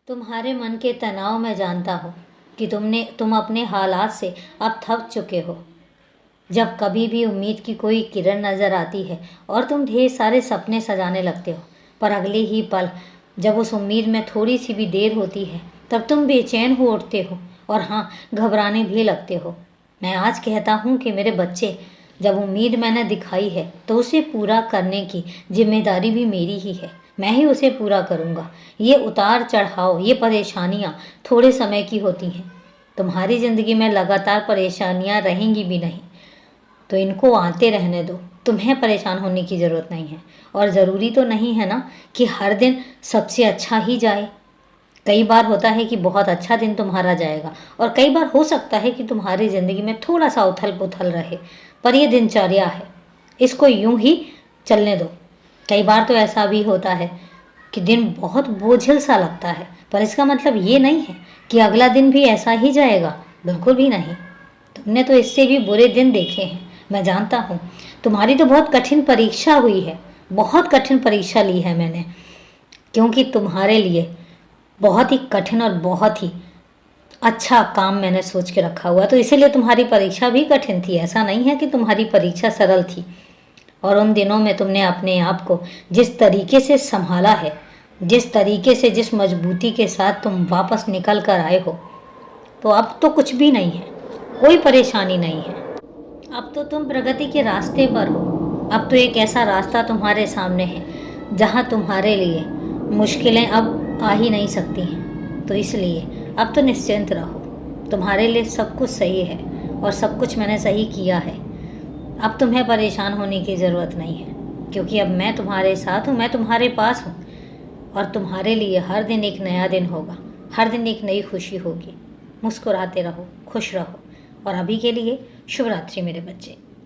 तुम्हारे मन के तनाव मैं जानता हूँ कि तुम अपने हालात से अब थक चुके हो। जब कभी भी उम्मीद की कोई किरण नज़र आती है और तुम ढेर सारे सपने सजाने लगते हो, पर अगले ही पल जब उस उम्मीद में थोड़ी सी भी देर होती है तब तुम बेचैन हो उठते हो और हाँ, घबराने भी लगते हो। मैं आज कहता हूँ कि मेरे बच्चे, जब उम्मीद मैंने दिखाई है तो उसे पूरा करने की जिम्मेदारी भी मेरी ही है। मैं ही उसे पूरा करूँगा। ये उतार चढ़ाव, ये परेशानियाँ थोड़े समय की होती हैं। तुम्हारी ज़िंदगी में लगातार परेशानियाँ रहेंगी भी नहीं, तो इनको आते रहने दो। तुम्हें परेशान होने की ज़रूरत नहीं है। और ज़रूरी तो नहीं है ना कि हर दिन सबसे अच्छा ही जाए। कई बार होता है कि बहुत अच्छा दिन तुम्हारा जाएगा और कई बार हो सकता है कि तुम्हारी ज़िंदगी में थोड़ा सा उथल पुथल रहे, पर यह दिनचर्या है, इसको यूं ही चलने दो। कई बार तो ऐसा भी होता है कि दिन बहुत बोझिल सा लगता है, पर इसका मतलब ये नहीं है कि अगला दिन भी ऐसा ही जाएगा। बिल्कुल भी नहीं। तुमने तो इससे भी बुरे दिन देखे हैं, मैं जानता हूँ। तुम्हारी तो बहुत कठिन परीक्षा हुई है, बहुत कठिन परीक्षा ली है मैंने, क्योंकि तुम्हारे लिए बहुत ही कठिन और बहुत ही अच्छा काम मैंने सोच के रखा हुआ, तो इसीलिए तुम्हारी परीक्षा भी कठिन थी। ऐसा नहीं है कि तुम्हारी परीक्षा सरल थी। और उन दिनों में तुमने अपने आप को जिस तरीके से संभाला है, जिस तरीके से, जिस मजबूती के साथ तुम वापस निकल कर आए हो, तो अब तो कुछ भी नहीं है, कोई परेशानी नहीं है। अब तो तुम प्रगति के रास्ते पर हो। अब तो एक ऐसा रास्ता तुम्हारे सामने है जहाँ तुम्हारे लिए मुश्किलें अब आ ही नहीं सकती हैं। तो इसलिए अब तो निश्चिंत रहो। तुम्हारे लिए सब कुछ सही है और सब कुछ मैंने सही किया है। अब तुम्हें परेशान होने की ज़रूरत नहीं है, क्योंकि अब मैं तुम्हारे साथ हूँ, मैं तुम्हारे पास हूँ। और तुम्हारे लिए हर दिन एक नया दिन होगा, हर दिन एक नई खुशी होगी। मुस्कुराते रहो, खुश रहो। और अभी के लिए शुभ रात्रि मेरे बच्चे।